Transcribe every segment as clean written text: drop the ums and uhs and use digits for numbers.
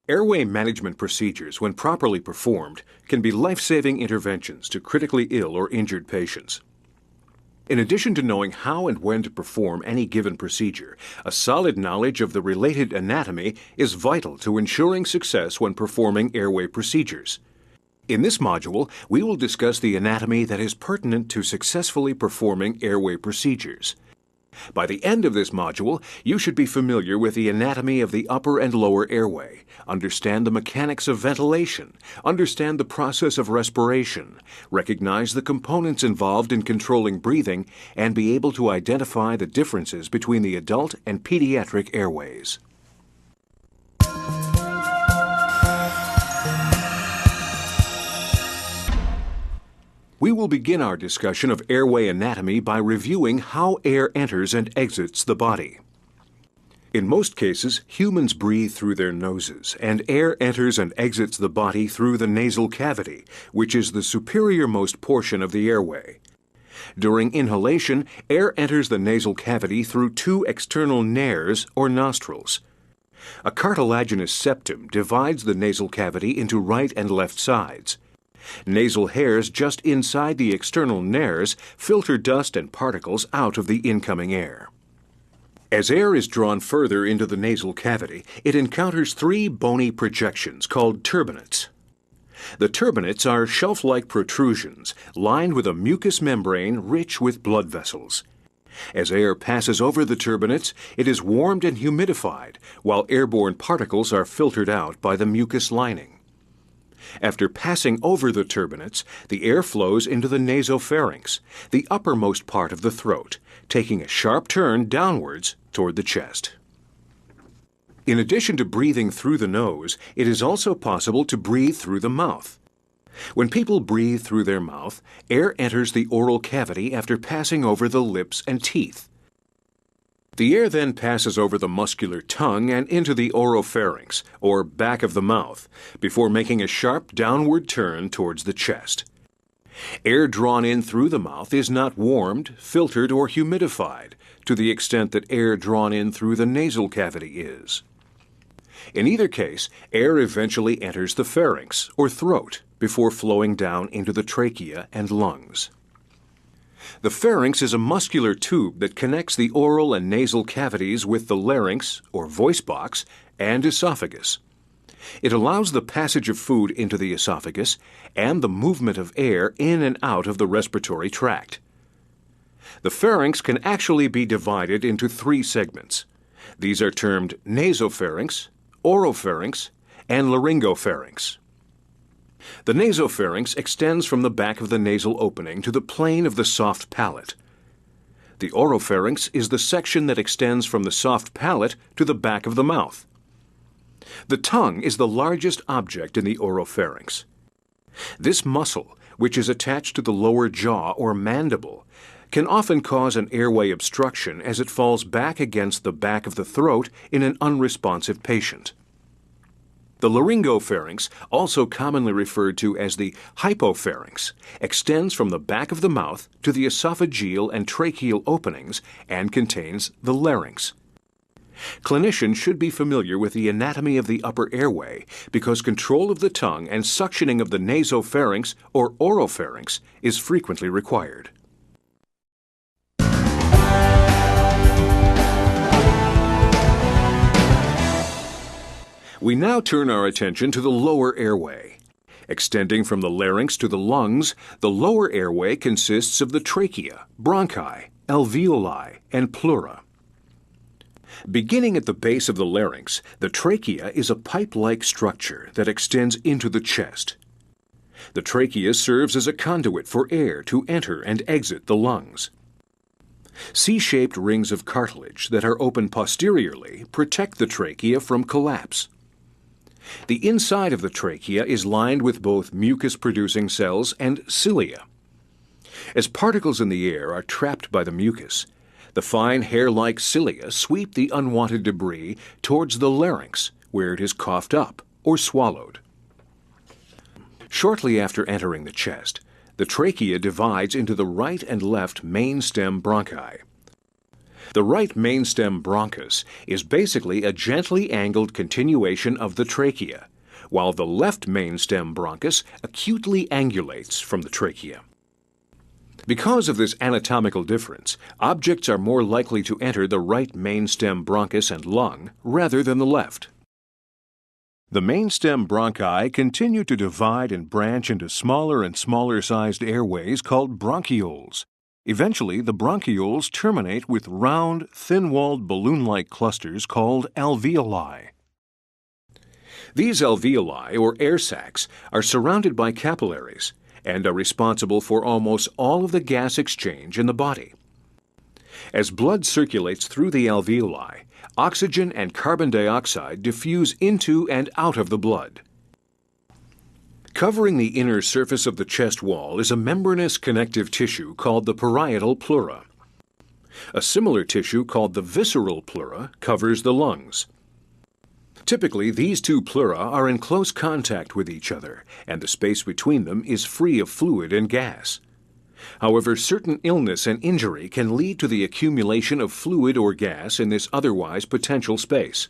Airway management procedures, when properly performed, can be life-saving interventions to critically ill or injured patients. In addition to knowing how and when to perform any given procedure, a solid knowledge of the related anatomy is vital to ensuring success when performing airway procedures. In this module, we will discuss the anatomy that is pertinent to successfully performing airway procedures. By the end of this module, you should be familiar with the anatomy of the upper and lower airway, understand the mechanics of ventilation, understand the process of respiration, recognize the components involved in controlling breathing, and be able to identify the differences between the adult and pediatric airways. We will begin our discussion of airway anatomy by reviewing how air enters and exits the body. In most cases, humans breathe through their noses, and air enters and exits the body through the nasal cavity, which is the superiormost portion of the airway. During inhalation, air enters the nasal cavity through two external nares or nostrils. A cartilaginous septum divides the nasal cavity into right and left sides. Nasal hairs just inside the external nares filter dust and particles out of the incoming air. As air is drawn further into the nasal cavity, it encounters three bony projections called turbinates. The turbinates are shelf-like protrusions lined with a mucous membrane rich with blood vessels. As air passes over the turbinates, it is warmed and humidified, while airborne particles are filtered out by the mucous lining. After passing over the turbinates, the air flows into the nasopharynx, the uppermost part of the throat, taking a sharp turn downwards toward the chest. In addition to breathing through the nose, it is also possible to breathe through the mouth. When people breathe through their mouth, air enters the oral cavity after passing over the lips and teeth. The air then passes over the muscular tongue and into the oropharynx, or back of the mouth, before making a sharp downward turn towards the chest. Air drawn in through the mouth is not warmed, filtered, or humidified to the extent that air drawn in through the nasal cavity is. In either case, air eventually enters the pharynx, or throat, before flowing down into the trachea and lungs. The pharynx is a muscular tube that connects the oral and nasal cavities with the larynx, or voice box, and esophagus. It allows the passage of food into the esophagus and the movement of air in and out of the respiratory tract. The pharynx can actually be divided into three segments. These are termed nasopharynx, oropharynx, and laryngopharynx. The nasopharynx extends from the back of the nasal opening to the plane of the soft palate. The oropharynx is the section that extends from the soft palate to the back of the mouth. The tongue is the largest object in the oropharynx. This muscle, which is attached to the lower jaw or mandible, can often cause an airway obstruction as it falls back against the back of the throat in an unresponsive patient. The laryngopharynx, also commonly referred to as the hypopharynx, extends from the back of the mouth to the esophageal and tracheal openings and contains the larynx. Clinicians should be familiar with the anatomy of the upper airway because control of the tongue and suctioning of the nasopharynx or oropharynx is frequently required. We now turn our attention to the lower airway. Extending from the larynx to the lungs, the lower airway consists of the trachea, bronchi, alveoli, and pleura. Beginning at the base of the larynx, the trachea is a pipe-like structure that extends into the chest. The trachea serves as a conduit for air to enter and exit the lungs. C-shaped rings of cartilage that are open posteriorly protect the trachea from collapse. The inside of the trachea is lined with both mucus-producing cells and cilia. As particles in the air are trapped by the mucus, the fine hair-like cilia sweep the unwanted debris towards the larynx, where it is coughed up or swallowed. Shortly after entering the chest, the trachea divides into the right and left main stem bronchi. The right mainstem bronchus is basically a gently angled continuation of the trachea, while the left mainstem bronchus acutely angulates from the trachea. Because of this anatomical difference, objects are more likely to enter the right mainstem bronchus and lung rather than the left. The mainstem bronchi continue to divide and branch into smaller and smaller sized airways called bronchioles. Eventually, the bronchioles terminate with round, thin-walled balloon-like clusters called alveoli. These alveoli, or air sacs, are surrounded by capillaries and are responsible for almost all of the gas exchange in the body. As blood circulates through the alveoli, oxygen and carbon dioxide diffuse into and out of the blood. Covering the inner surface of the chest wall is a membranous connective tissue called the parietal pleura. A similar tissue called the visceral pleura covers the lungs. Typically, these two pleura are in close contact with each other, and the space between them is free of fluid and gas. However, certain illness and injury can lead to the accumulation of fluid or gas in this otherwise potential space.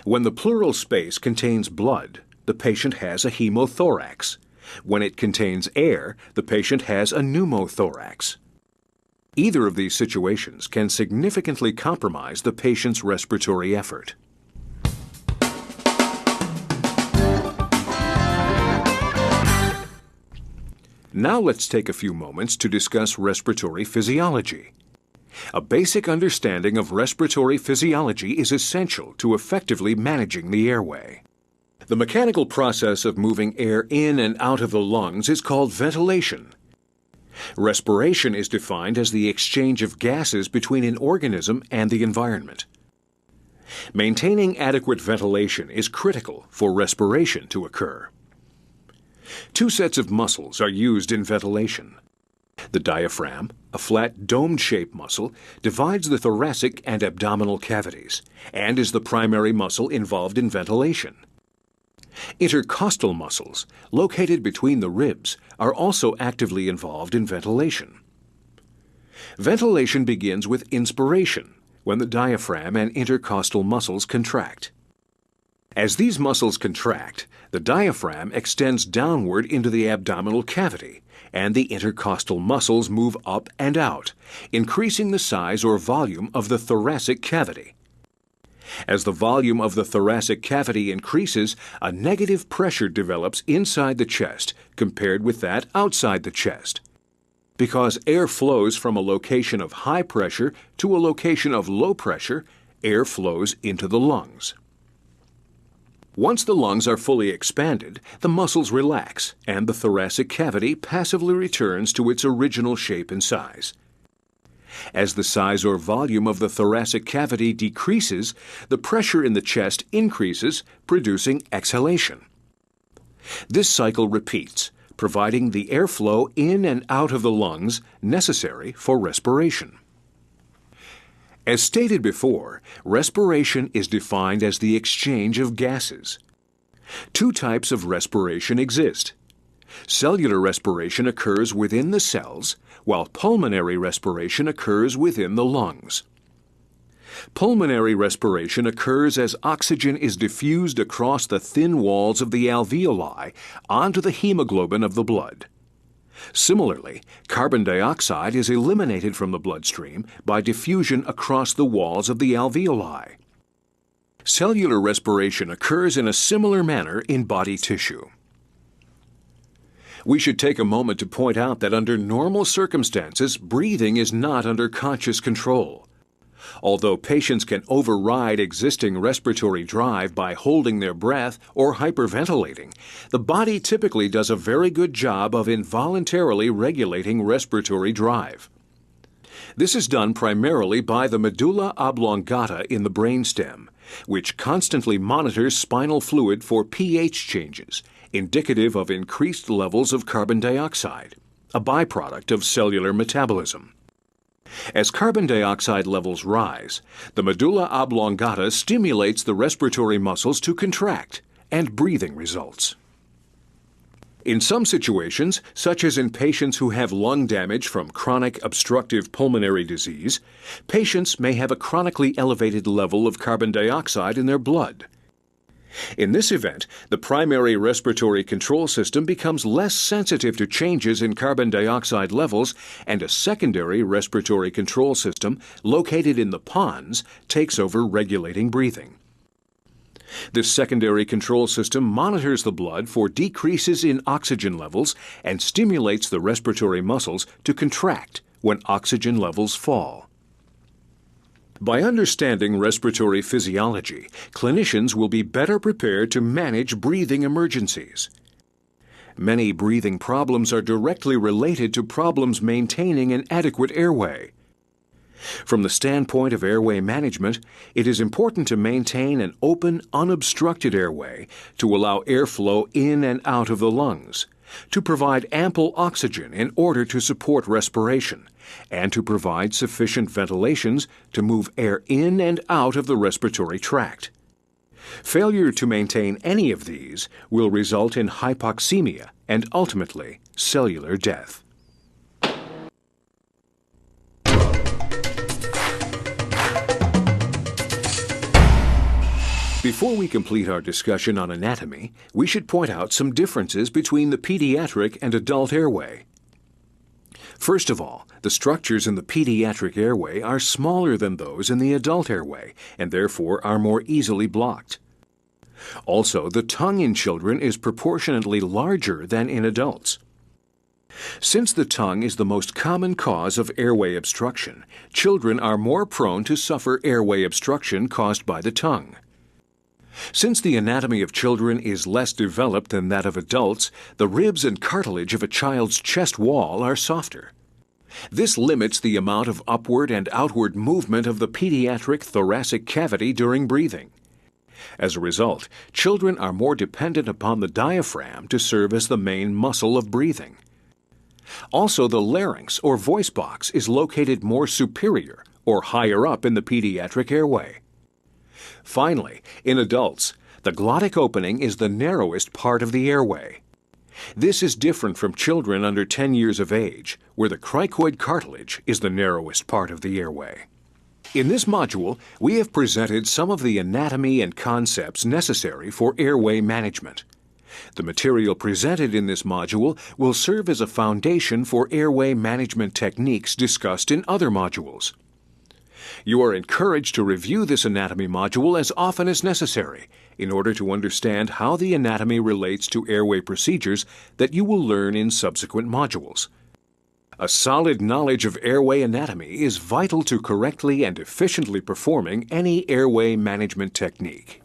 When the pleural space contains blood, the patient has a hemothorax. When it contains air, the patient has a pneumothorax. Either of these situations can significantly compromise the patient's respiratory effort. Now let's take a few moments to discuss respiratory physiology. A basic understanding of respiratory physiology is essential to effectively managing the airway. The mechanical process of moving air in and out of the lungs is called ventilation. Respiration is defined as the exchange of gases between an organism and the environment. Maintaining adequate ventilation is critical for respiration to occur. Two sets of muscles are used in ventilation. The diaphragm, a flat dome-shaped muscle, divides the thoracic and abdominal cavities and is the primary muscle involved in ventilation. Intercostal muscles, located between the ribs, are also actively involved in ventilation. Ventilation begins with inspiration, when the diaphragm and intercostal muscles contract. As these muscles contract, the diaphragm extends downward into the abdominal cavity, and the intercostal muscles move up and out, increasing the size or volume of the thoracic cavity. As the volume of the thoracic cavity increases, a negative pressure develops inside the chest compared with that outside the chest. Because air flows from a location of high pressure to a location of low pressure, air flows into the lungs. Once the lungs are fully expanded, the muscles relax, and the thoracic cavity passively returns to its original shape and size. As the size or volume of the thoracic cavity decreases, the pressure in the chest increases, producing exhalation. This cycle repeats, providing the airflow in and out of the lungs necessary for respiration. As stated before, respiration is defined as the exchange of gases. Two types of respiration exist. Cellular respiration occurs within the cells, while pulmonary respiration occurs within the lungs. Pulmonary respiration occurs as oxygen is diffused across the thin walls of the alveoli onto the hemoglobin of the blood. Similarly, carbon dioxide is eliminated from the bloodstream by diffusion across the walls of the alveoli. Cellular respiration occurs in a similar manner in body tissue. We should take a moment to point out that under normal circumstances, breathing is not under conscious control. Although patients can override existing respiratory drive by holding their breath or hyperventilating, the body typically does a very good job of involuntarily regulating respiratory drive. This is done primarily by the medulla oblongata in the brainstem, which constantly monitors spinal fluid for pH changes, indicative of increased levels of carbon dioxide, a byproduct of cellular metabolism. As carbon dioxide levels rise, the medulla oblongata stimulates the respiratory muscles to contract, and breathing results. In some situations, such as in patients who have lung damage from chronic obstructive pulmonary disease, patients may have a chronically elevated level of carbon dioxide in their blood. In this event, the primary respiratory control system becomes less sensitive to changes in carbon dioxide levels, and a secondary respiratory control system located in the pons takes over regulating breathing. This secondary control system monitors the blood for decreases in oxygen levels and stimulates the respiratory muscles to contract when oxygen levels fall. By understanding respiratory physiology, clinicians will be better prepared to manage breathing emergencies. Many breathing problems are directly related to problems maintaining an adequate airway. From the standpoint of airway management, it is important to maintain an open, unobstructed airway to allow airflow in and out of the lungs, to provide ample oxygen in order to support respiration, and to provide sufficient ventilations to move air in and out of the respiratory tract. Failure to maintain any of these will result in hypoxemia and ultimately cellular death. Before we complete our discussion on anatomy, we should point out some differences between the pediatric and adult airway. First of all, the structures in the pediatric airway are smaller than those in the adult airway and therefore are more easily blocked. Also, the tongue in children is proportionately larger than in adults. Since the tongue is the most common cause of airway obstruction, children are more prone to suffer airway obstruction caused by the tongue. Since the anatomy of children is less developed than that of adults, the ribs and cartilage of a child's chest wall are softer. This limits the amount of upward and outward movement of the pediatric thoracic cavity during breathing. As a result, children are more dependent upon the diaphragm to serve as the main muscle of breathing. Also, the larynx or voice box is located more superior or higher up in the pediatric airway. Finally, in adults, the glottic opening is the narrowest part of the airway. This is different from children under 10 years of age, where the cricoid cartilage is the narrowest part of the airway. In this module, we have presented some of the anatomy and concepts necessary for airway management. The material presented in this module will serve as a foundation for airway management techniques discussed in other modules. You are encouraged to review this anatomy module as often as necessary in order to understand how the anatomy relates to airway procedures that you will learn in subsequent modules. A solid knowledge of airway anatomy is vital to correctly and efficiently performing any airway management technique.